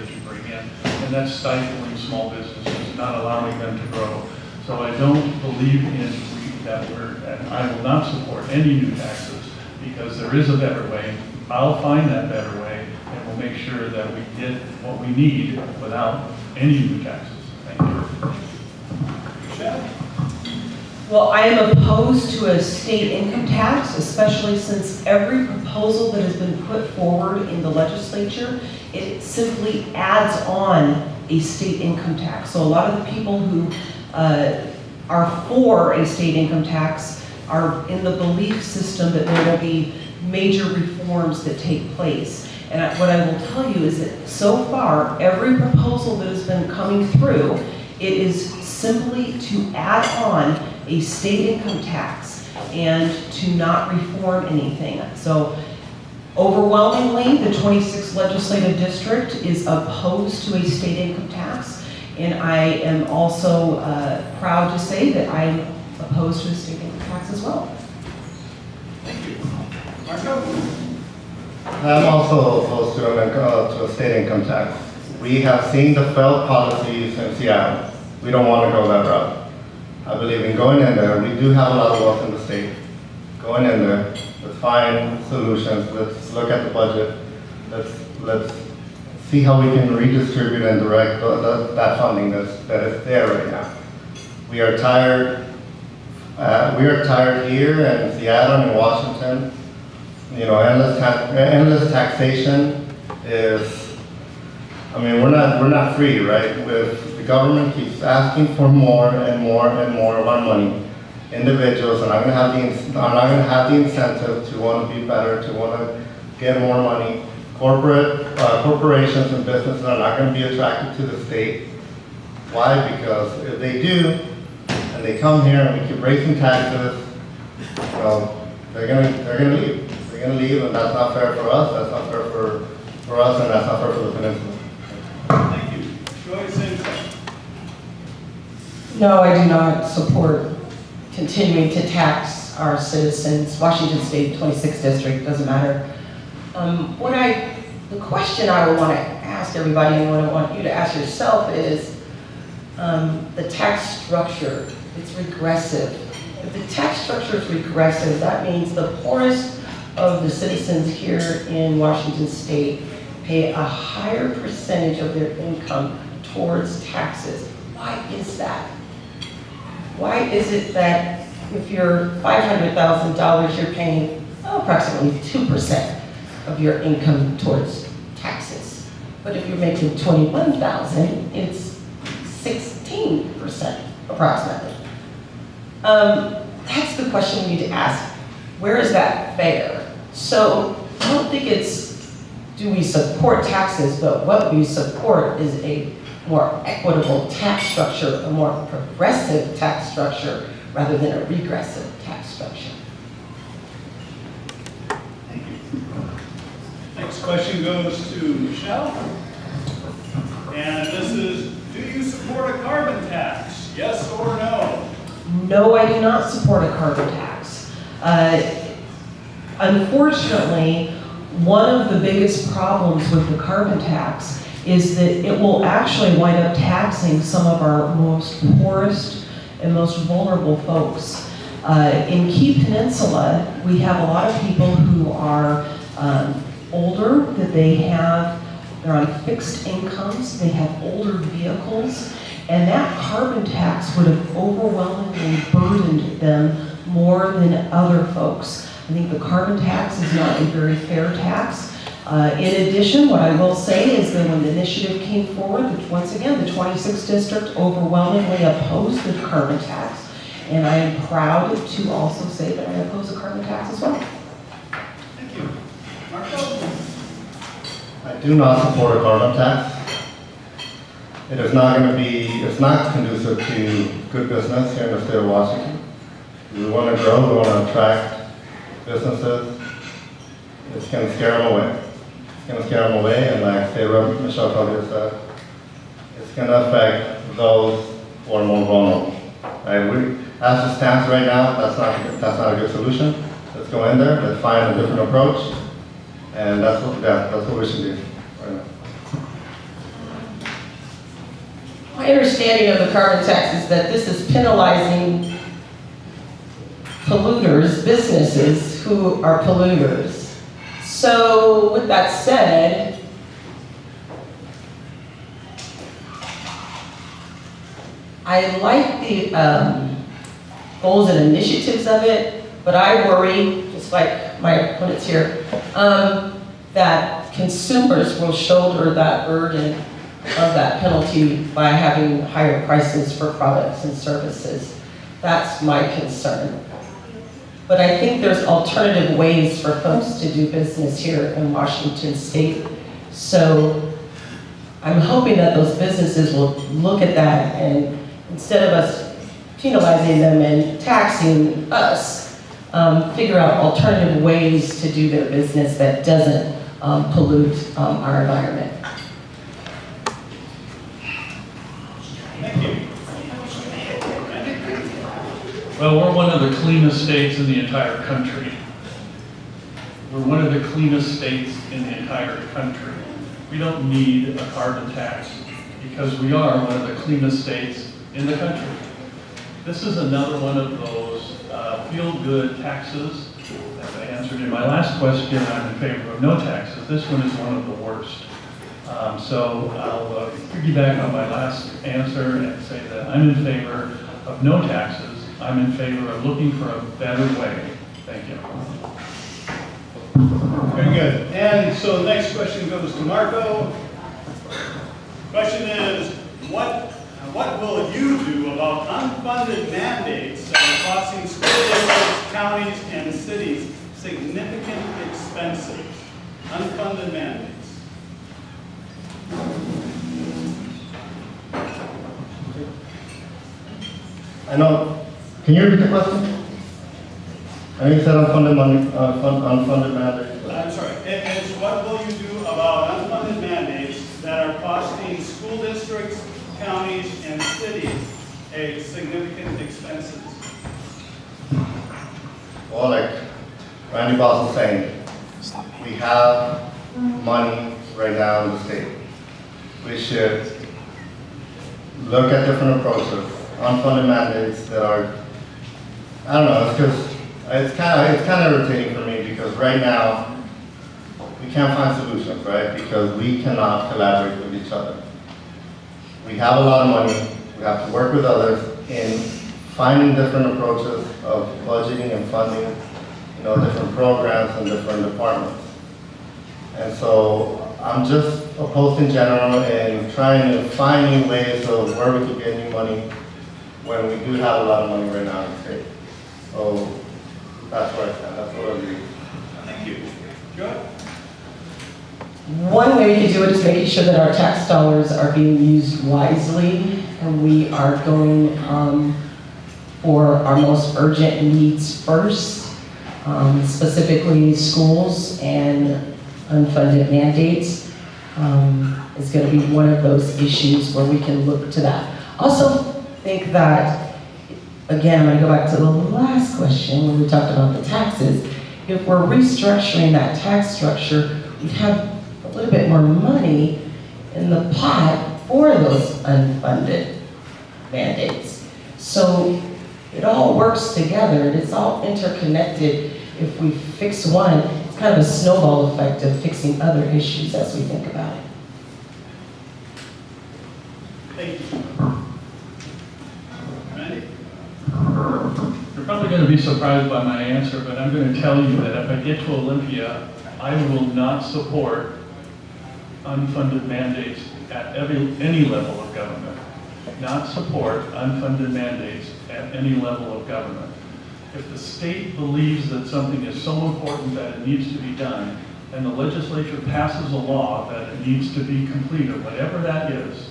that you bring in, and that's stifling small businesses, not allowing them to grow. So I don't believe and I will not support any new taxes, because there is a better way. I'll find that better way, and we'll make sure that we get what we need without any new taxes. Thank you. Michelle? Well, I am opposed to a state income tax, especially since every proposal that has been put forward in the legislature, it simply adds on a state income tax. So a lot of the people who are for a state income tax are in the belief system that there will be major reforms that take place. And what I will tell you is that so far, every proposal that has been coming through, it is simply to add on a state income tax and to not reform anything. So overwhelmingly, the 26th legislative district is opposed to a state income tax. And I am also proud to say that I am opposed to a state income tax as well. Thank you. Marco? I'm also opposed to a state income tax. We have seen the failed policies in Seattle. We don't want to go that route. I believe in going in there. We do have a lot of wealth in the state. Going in there, let's find solutions. Let's look at the budget. Let's see how we can redistribute and direct that funding that is there right now. We are tired. We are tired here in Seattle and Washington. You know, endless taxation is. I mean, we're not free, right? With the government keeps asking for more and more and more of our money. Individuals are not going to have the incentive to want to be better, to want to get more money. Corporations and businesses are not going to be attracted to the state. Why? Because if they do, and they come here and we keep raising taxes, you know, they're gonna leave. They're gonna leave, and that's not fair for us. That's not fair for us, and that's not fair for the peninsula. Thank you. Joy, same question. No, I do not support continuing to tax our citizens. Washington State, 26th District, doesn't matter. The question I would want to ask everybody, and what I want you to ask yourself is, the tax structure, it's regressive. If the tax structure is regressive, that means the poorest of the citizens here in Washington State pay a higher percentage of their income towards taxes. Why is that? Why is it that if you're $500,000, you're paying approximately 2% of your income towards taxes? But if you're making $21,000, it's 16% approximately. That's the question we need to ask. Where is that fair? So I don't think it's, do we support taxes, but what we support is a more equitable tax structure, a more progressive tax structure, rather than a regressive tax structure. Thank you. Next question goes to Michelle. And this is, do you support a carbon tax? Yes or no? No, I do not support a carbon tax. Unfortunately, one of the biggest problems with the carbon tax is that it will actually wind up taxing some of our most poorest and most vulnerable folks. In Key Peninsula, we have a lot of people who are older, that they're on fixed incomes, they have older vehicles, and that carbon tax would have overwhelmingly burdened them more than other folks. I think the carbon tax is not a very fair tax. In addition, what I will say is that when the initiative came forward, which once again, the 26th district overwhelmingly opposed the carbon tax, and I am proud to also say that I oppose the carbon tax as well. Thank you. Marco? I do not support a carbon tax. It is not going to be, it's not conducive to good business here in the state of Washington. We want to grow, we want to attract businesses. It's going to scare them away. It's going to scare them away, and like Sarah Michelle Collier said, it's going to affect those who are more vulnerable. Right? As it stands right now, that's not a good solution. Let's go in there, let's find a different approach, and that's what we should do right now. My understanding of the carbon tax is that this is penalizing polluters, businesses who are polluters. So with that said, I like the goals and initiatives of it, but I worry, just like my opponents here, that consumers will shoulder that burden of that penalty by having higher prices for products and services. That's my concern. But I think there's alternative ways for folks to do business here in Washington State. So I'm hoping that those businesses will look at that, and instead of us penalizing them and taxing us, figure out alternative ways to do their business that doesn't pollute our environment. Thank you. Well, we're one of the cleanest states in the entire country. We're one of the cleanest states in the entire country. We don't need a carbon tax because we are one of the cleanest states in the country. This is another one of those feel-good taxes. As I answered in my last question, I'm in favor of no taxes. This one is one of the worst. So I'll piggyback on my last answer and say that I'm in favor of no taxes. I'm in favor of looking for a better way. Thank you. Very good. And so the next question goes to Marco. Question is, what will you do about unfunded mandates that are costing school districts, counties, and cities significant expenses? Unfunded mandates. I know, can you repeat the question? I know you said unfunded money, unfunded mandates. I'm sorry. It's what will you do about unfunded mandates that are costing school districts, counties, and cities significant expenses? Well, like Randy Boss was saying, we have money right now in the state. We should look at different approaches, unfunded mandates that are, I don't know, it's just, it's kind of irritating for me because right now we can't find solutions, right? Because we cannot collaborate with each other. We have a lot of money, we have to work with others in finding different approaches of budgeting and funding, different programs and different departments. And so I'm just opposed in general and trying to find new ways of where we could get new money when we do have a lot of money right now in the state. So that's where I stand, that's what I agree. Thank you. Joe? One way we can do it is making sure that our tax dollars are being used wisely, and we are going for our most urgent needs first, specifically schools and unfunded mandates is going to be one of those issues where we can look to that. Also think that, again, I'm going to go back to the last question when we talked about the taxes. If we're restructuring that tax structure, we'd have a little bit more money in the pot for those unfunded mandates. So it all works together, and it's all interconnected. If we fix one, it's kind of a snowball effect of fixing other issues as we think about it. Thank you. Randy? You're probably going to be surprised by my answer, but I'm going to tell you that if I get to Olympia, I will not support unfunded mandates at any level of government. Not support unfunded mandates at any level of government. If the state believes that something is so important that it needs to be done, and the legislature passes a law that it needs to be completed, whatever that is,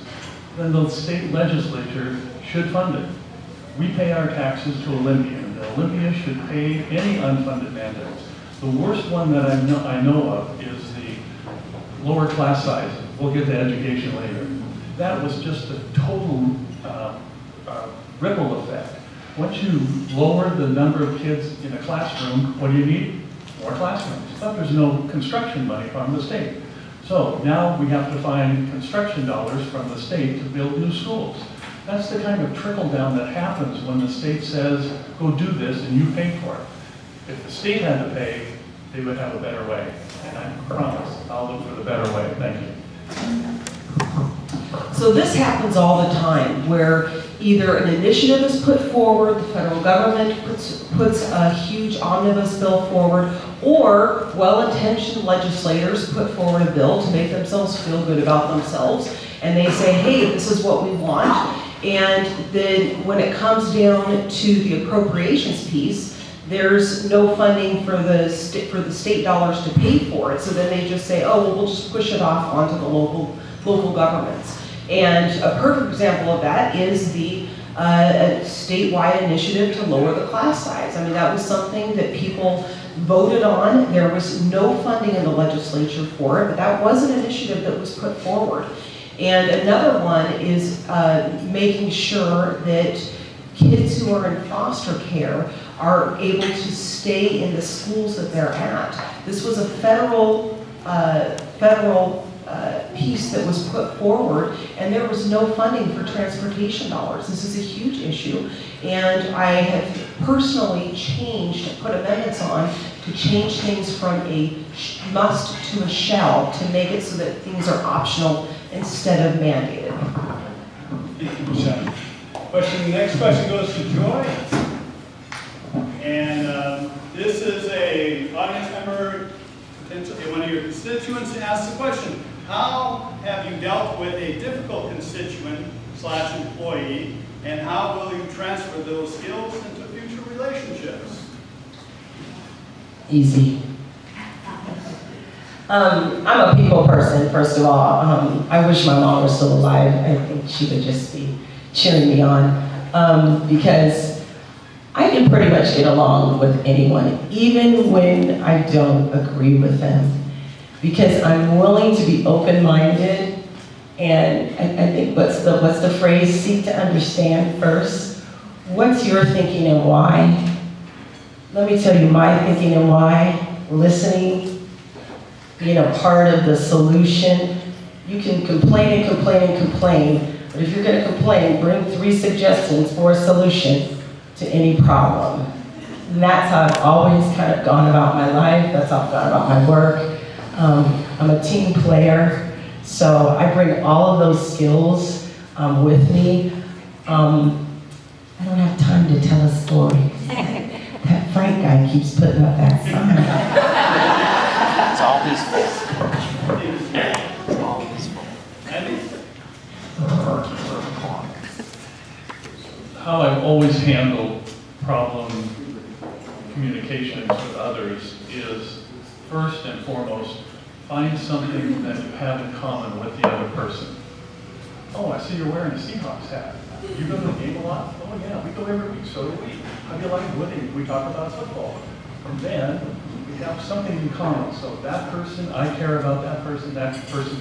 then the state legislature should fund it. We pay our taxes to Olympia, and Olympia should pay any unfunded mandates. The worst one that I know of is the lower class size. We'll get to education later. That was just a total ripple effect. Once you lower the number of kids in a classroom, what do you need? More classrooms. But there's no construction money from the state. So now we have to find construction dollars from the state to build new schools. That's the kind of trickle down that happens when the state says, go do this and you pay for it. If the state had to pay, they would have a better way. And I promise, I'll look for the better way. Thank you. So this happens all the time, where either an initiative is put forward, the federal government puts a huge omnibus bill forward, or well-intentioned legislators put forward a bill to make themselves feel good about themselves, and they say, hey, this is what we want, and then when it comes down to the appropriations piece, there's no funding for the state dollars to pay for it, so then they just say, oh, well, we'll just push it off onto the local governments. And a perfect example of that is the statewide initiative to lower the class size. I mean, that was something that people voted on. There was no funding in the legislature for it, but that was an initiative that was put forward. And another one is making sure that kids who are in foster care are able to stay in the schools that they're at. This was a federal piece that was put forward, and there was no funding for transportation dollars. This is a huge issue, and I have personally put amendments on to change things from a must to a shall, to make it so that things are optional instead of mandated. Thank you, Michelle. The next question goes to Joy. And this is a audience member, potentially one of your constituents, asked the question, how have you dealt with a difficult constituent/employee, and how will you transfer those skills into future relationships? Easy. I'm a people person, first of all. I wish my mom was still alive. I think she would just be cheering me on, because I can pretty much get along with anyone, even when I don't agree with them, because I'm willing to be open-minded, and I think what's the phrase, seek to understand first. What's your thinking and why? Let me tell you my thinking and why. Listening, being a part of the solution. You can complain and complain and complain, but if you're going to complain, bring 3 suggestions for a solution to any problem. And that's how I've always kind of gone about my life. That's how I've gone about my work. I'm a team player, so I bring all of those skills with me. I don't have time to tell a story. That Frank guy keeps putting up that sign. It's all peaceful. It's all peaceful. Andy? How I've always handled problem communications with others is, first and foremost, find something that you have in common with the other person. Oh, I see you're wearing a Seahawks hat. You go to the game a lot? Oh yeah, we go every week, so do we. How do you like winning? We talk about football. And then we have something in common. So that person, I care about that person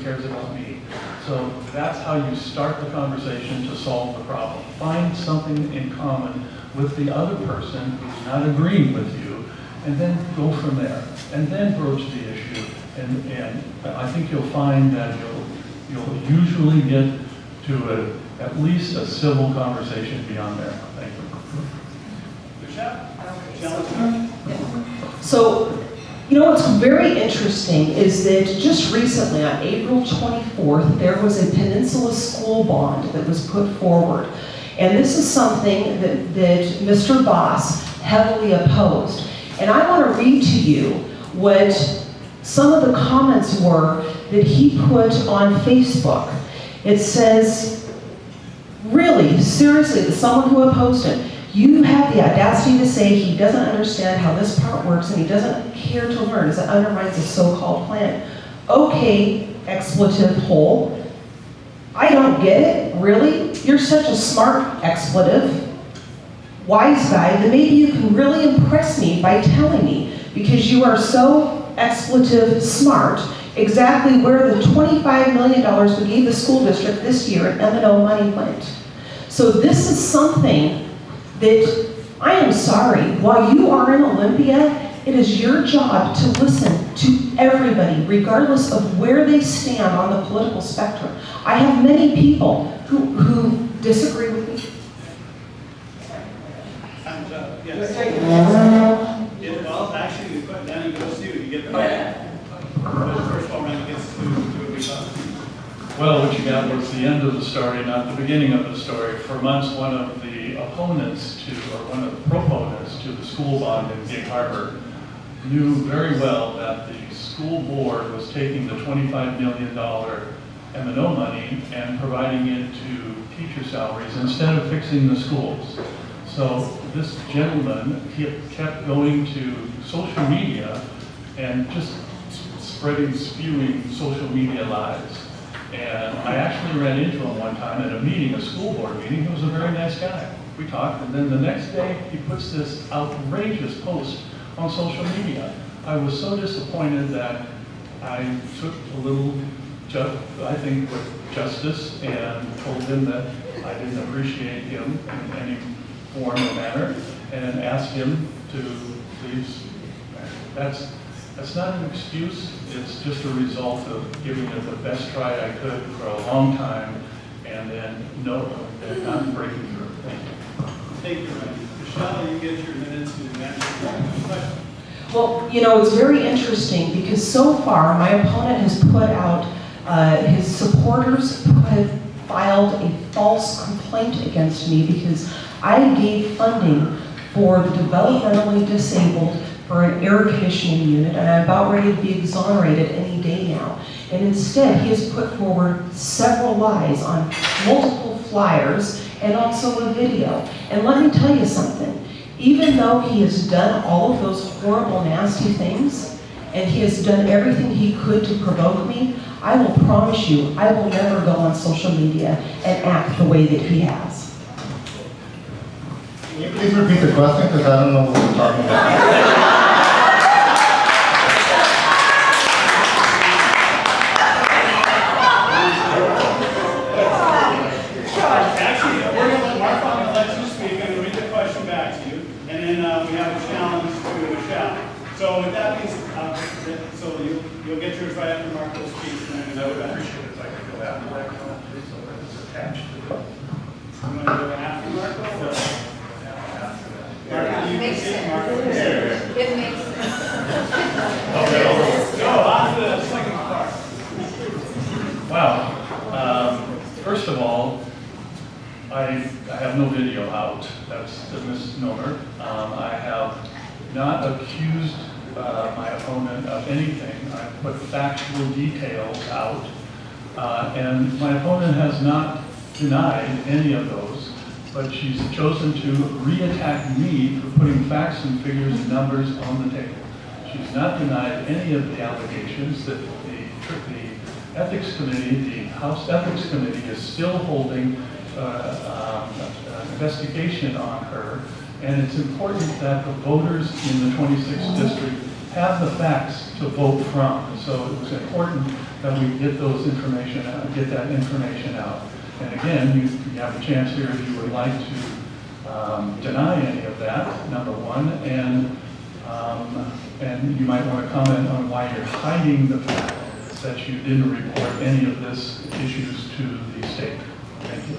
cares about me. So that's how you start the conversation to solve the problem. Find something in common with the other person who's not agreeing with you, and then go from there. And then broach the issue. And I think you'll find that you'll usually get to at least a civil conversation beyond there. Thank you. Michelle? So, you know what's very interesting is that just recently, on April 24th, there was a Peninsula School Bond that was put forward. And this is something that Mr. Boss heavily opposed. And I want to read to you what some of the comments were that he put on Facebook. It says, really, seriously, to someone who opposed it, you have the audacity to say he doesn't understand how this part works and he doesn't care to learn as it undermines the so-called plan. Okay, expletive hole. I don't get it, really? You're such a smart expletive, wise guy, that maybe you can really impress me by telling me, because you are so expletive smart, exactly where the $25 million we gave the school district this year in M&O money went. So this is something that, I am sorry, while you are in Olympia, it is your job to listen to everybody, regardless of where they stand on the political spectrum. I have many people who disagree with me? Time's up. Yes. Yeah, well, actually, then it goes to you, you get the mic. But first of all, Randy gets to do a big Well, what you got was the end of the story, not the beginning of the story. For months, one of the opponents to, or one of the proponents to the school bond in Gig Harbor knew very well that the school board was taking the $25 million M&O money and providing it to teacher salaries instead of fixing the schools. So this gentleman, he kept going to social media and just spewing social media lies. And I actually ran into him one time at a meeting, a school board meeting. He was a very nice guy. We talked, and then the next day, he puts this outrageous post on social media. I was so disappointed that I took a little, I think, with justice and told him that I didn't appreciate him in any form or manner, and asked him to please, that's not an excuse, it's just a result of giving it the best try I could for a long time, and then not breaking through. Thank you. Thank you, Randy. Michelle, you get your minutes to answer the question. Well, it's very interesting because so far my opponent has put out, his supporters have filed a false complaint against me because I gave funding for the developmentally disabled for an air conditioning unit, and I'm about ready to be exonerated any day now. And instead, he has put forward several lies on multiple flyers and also a video. And let me tell you something, even though he has done all of those horrible, nasty things, and he has done everything he could to provoke me, I will promise you, I will never go on social media and act the way that he has. Can you please repeat the question, because I don't know what you're talking about. Actually, we're going to let Mark on and let you speak. I'm going to read the question back to you, and then we have a challenge to Michelle. So with that being said, so you'll get yours right after Mark will speak. And I would appreciate it if I could go after that comment, please, so that it's attached to the. you want to go after Mark? Mark, you can Makes see sense. Mark. It makes sense. Go on to the second part. Wow. First of all, I have no video out. That's a misnomer. I have not accused my opponent of anything. I put factual details out. And my opponent has not denied any of those, but she's chosen to re-attack me for putting facts and figures and numbers on the table. She's not denied any of the allegations that the Ethics Committee, the House Ethics Committee, is still holding an investigation on her, and it's important that the voters in the 26th district have the facts to vote from. So it was important that we get those information out, get that information out. And again, you have a chance here if you would like to deny any of that, number one, and you might want to comment on why you're hiding the fact that you didn't report any of this issues to the state. Thank you.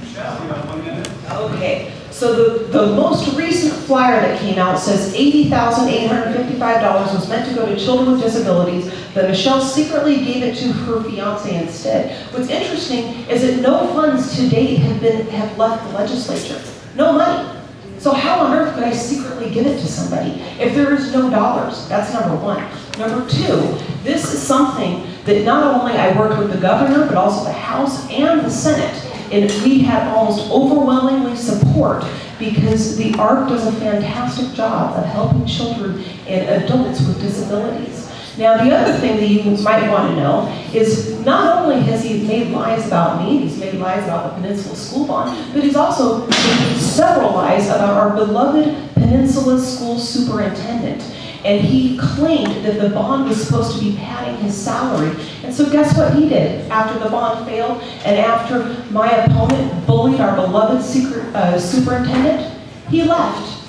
Michelle, you have 1 minute. Okay, so the most recent flyer that came out says $80,855 was meant to go to children with disabilities, but Michelle secretly gave it to her fiance instead. What's interesting is that no funds to date have left the legislature. No money. So how on earth could I secretly give it to somebody if there is no dollars? That's number one. Number two, this is something that not only I worked with the governor, but also the House and the Senate, and we had almost overwhelmingly support because the ARC does a fantastic job of helping children and adults with disabilities. Now, the other thing that you might want to know is not only has he made lies about me, he's made lies about the Peninsula School Bond, but he's also made several lies about our beloved Peninsula School Superintendent. And he claimed that the bond was supposed to be padding his salary. And so guess what he did after the bond failed and after my opponent bullied our beloved superintendent? He left.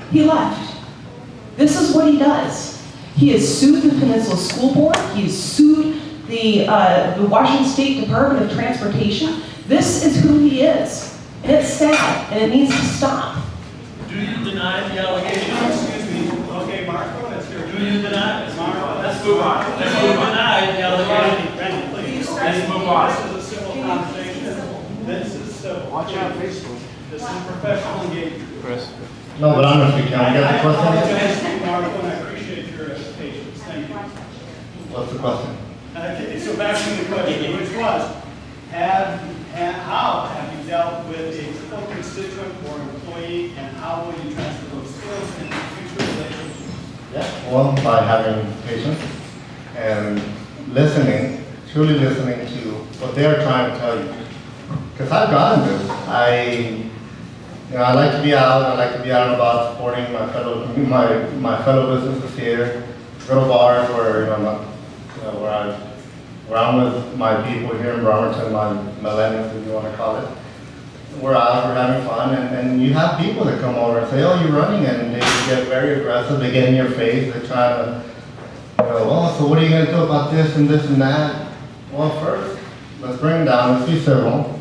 He left. This is what he does. He has sued the Peninsula School Board. He has sued the Washington State Department of Transportation. This is who he is. And it's sad, and it needs to stop. Do you deny the allegation? Excuse me. Okay, Marco, that's your. Do you deny? Marco, let's move on. Do you deny the allegation? Randy, please. Let's move on. This is a civil conversation. This is civil. Watch out, Facebook. This is professional engagement. Chris. No, but honestly, can we get the I question? apologize to you, Marco, and I appreciate your patience. Thank you. What's the question? Okay, so back to the question, which was, how have you dealt with a typical constituent or employee, and how will you transfer those skills into future relationships? Yeah. Well, by having patience and listening, truly listening to what they're trying to tell you. Because I've gotten this. I like to be out. I like to be out and about supporting my fellow businesses here. Go to bars where where I'm with my people here in Bremerton, my millennials, if you want to call it. We're out, we're having fun, and you have people that come over and say, "Oh, you're running," and they get very aggressive. They get in your face. They try to, "Oh, so what are you going to do about this and this and that?" Well, first, let's bring it down. Let's be civil.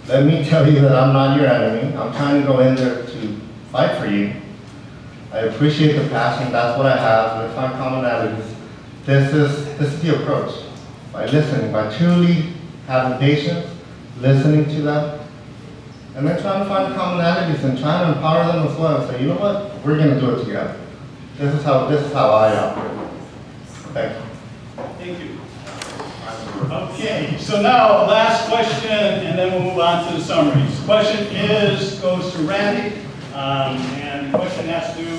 Let me tell you that I'm not your enemy. I'm trying to go in there to fight for you. I appreciate the passion. That's what I have. Let's find commonalities. This is the approach. By listening, by truly having patience, listening to them, and then trying to find commonalities and trying to empower them as well. And say, you know what? We're going to do it together. This is how I operate. Thank you. Thank you. Okay, so now, last question, and then we'll move on to the summaries. Question goes to Randy, and the question has to do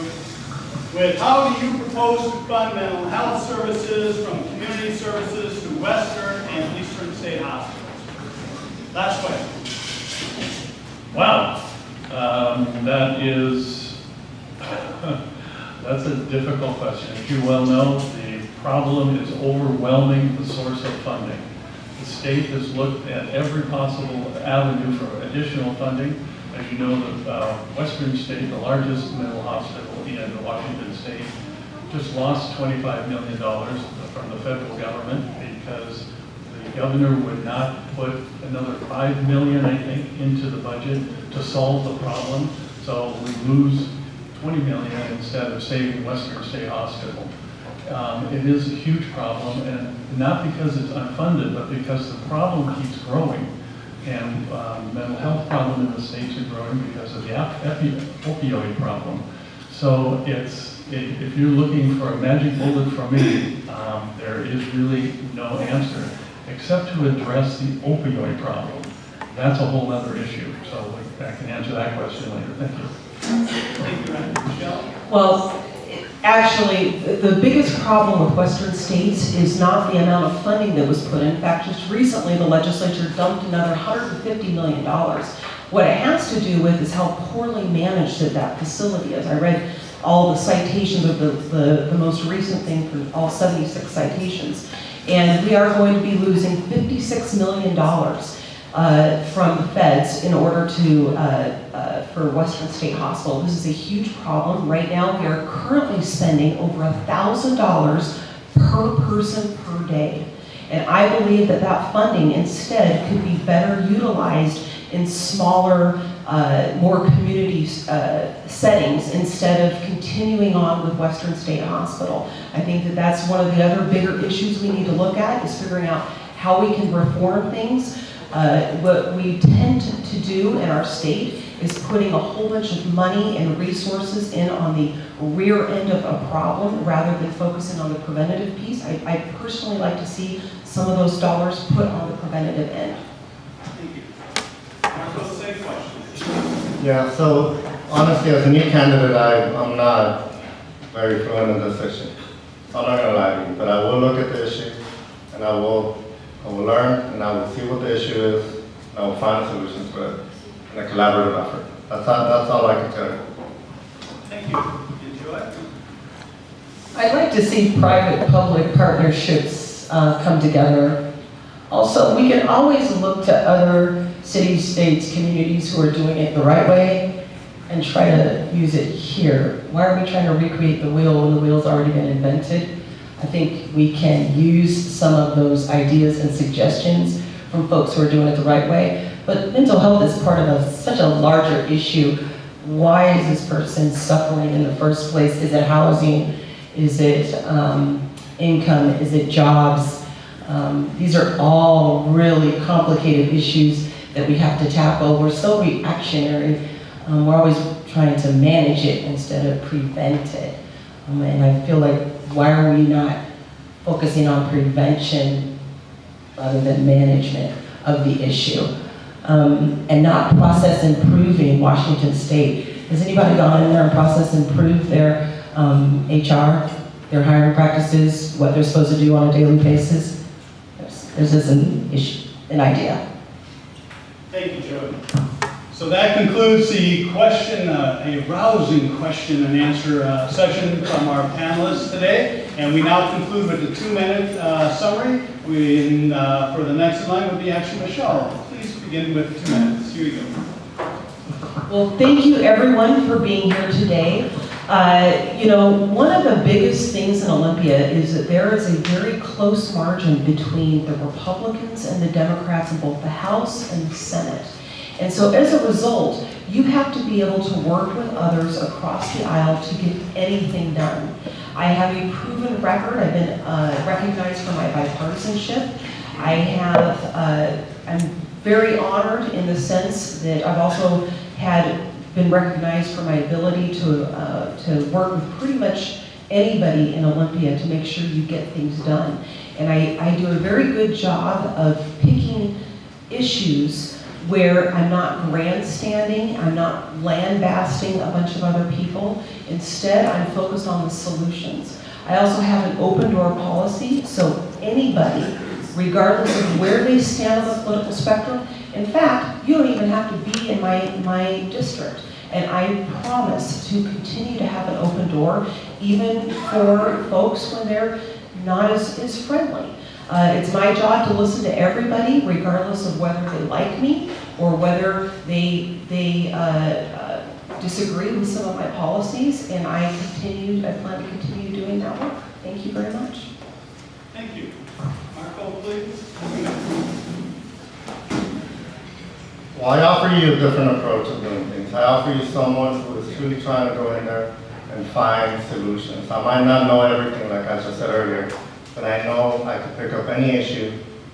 with how do you propose to fund mental health services from community services to Western and Eastern state hospitals? Last question. Wow, that's a difficult question. As you well know, the problem is overwhelming the source of funding. The state has looked at every possible avenue for additional funding. As you know, the Western State, the largest mental hospital in Washington State, just lost $25 million from the federal government because the governor would not put another $5 million, I think, into the budget to solve the problem. So we lose $20 million instead of saving Western State Hospital. It is a huge problem, and not because it's unfunded, but because the problem keeps growing. And mental health problem in the states are growing because of the opioid problem. So if you're looking for a magic bullet from me, there is really no answer except to address the opioid problem. That's a whole other issue. So I can answer that question later. Thank you. Thank you, Randy. Michelle? Well, actually, the biggest problem with Western states is not the amount of funding that was put in. In fact, just recently, the legislature dumped another $150 million. What it has to do with is how poorly managed that facility is. I read all the citations of the most recent thing for all 76 citations. And we are going to be losing $56 million from the feds in order for Western State Hospital. This is a huge problem. Right now, we are currently spending over $1,000 per person per day. And I believe that funding instead could be better utilized in smaller, more community settings instead of continuing on with Western State Hospital. I think that's one of the other bigger issues we need to look at is figuring out how we can reform things. What we tend to do in our state is putting a whole bunch of money and resources in on the rear end of a problem rather than focusing on the preventative piece. I personally like to see some of those dollars put on the preventative end. Thank you. Marco, same question. Yeah, so honestly, as a new candidate, I'm not very fluent in this issue. I'm not going to lie to you, but I will look at the issue, and I will learn, and I will see what the issue is, and I will find a solution to it in a collaborative effort. That's all I can tell you. Thank you. Enjoy. I'd like to see private-public partnerships come together. Also, we can always look to other cities, states, communities who are doing it the right way and try to use it here. Why are we trying to recreate the wheel when the wheel's already been invented? I think we can use some of those ideas and suggestions from folks who are doing it the right way. But mental health is part of such a larger issue. Why is this person suffering in the first place? Is it housing? Is it income? Is it jobs? These are all really complicated issues that we have to tackle. We're so reactionary. We're always trying to manage it instead of prevent it. And I feel like, why are we not focusing on prevention rather than management of the issue? And not process improving Washington State. Has anybody gone in there and process improve their HR, their hiring practices, what they're supposed to do on a daily basis? There's just an idea. Thank you, Jody. So that concludes the question, a rousing question and answer session from our panelists today. And we now conclude with the 2-minute summary. For the next in line would be actually Michelle. Please begin with 2 minutes. Here you go. Well, thank you everyone for being here today. One of the biggest things in Olympia is that there is a very close margin between the Republicans and the Democrats in both the House and the Senate. And so as a result, you have to be able to work with others across the aisle to get anything done. I have a proven record. I've been recognized for my bipartisanship. I'm very honored in the sense that I've also been recognized for my ability to work with pretty much anybody in Olympia to make sure you get things done. And I do a very good job of picking issues where I'm not grandstanding, I'm not lambasting a bunch of other people. Instead, I'm focused on the solutions. I also have an open door policy, so anybody, regardless of where they stand on the political spectrum, in fact, you don't even have to be in my district. And I promise to continue to have an open door, even for folks when they're not as friendly. It's my job to listen to everybody, regardless of whether they like me or whether they disagree with some of my policies, and I plan to continue doing that work. Thank you very much. Thank you. Marco, please. Well, I offer you a different approach of doing things. I offer you someone who is truly trying to go in there and find solutions. I might not know everything, like I just said earlier, but I know I could pick up any issue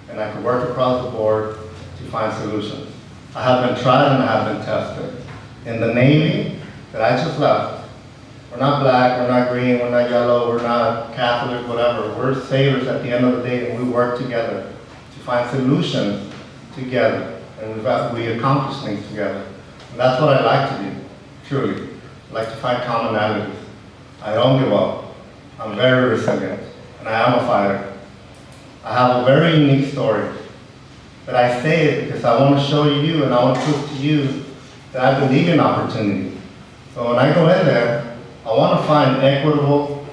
and I could work across the board to find solutions. I have been tried and I have been tested. In the Navy that I just left, we're not black, we're not green, we're not yellow, we're not Catholic, whatever. We're sailors at the end of the day, and we work together to find solutions together, and we accomplish things together. And that's what I like to do, truly. I like to find commonalities. I don't give up. I'm very resilient, and I am a fighter. I have a very unique story, but I say it because I want to show you and I want to prove to you that I believe in opportunity. So when I go in there, I want to find equitable,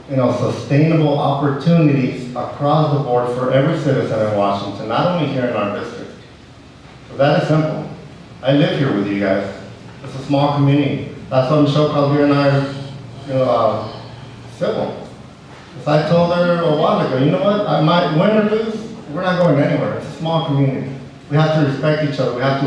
sustainable opportunities across the board for every citizen in Washington, not only here in our district. So that is simple. I live here with you guys. It's a small community. That's why Michelle Caldeira and I are, civil. Because I told her a while ago, you know what, I might win or lose, we're not going anywhere. It's a small community. We have to respect each other. We have to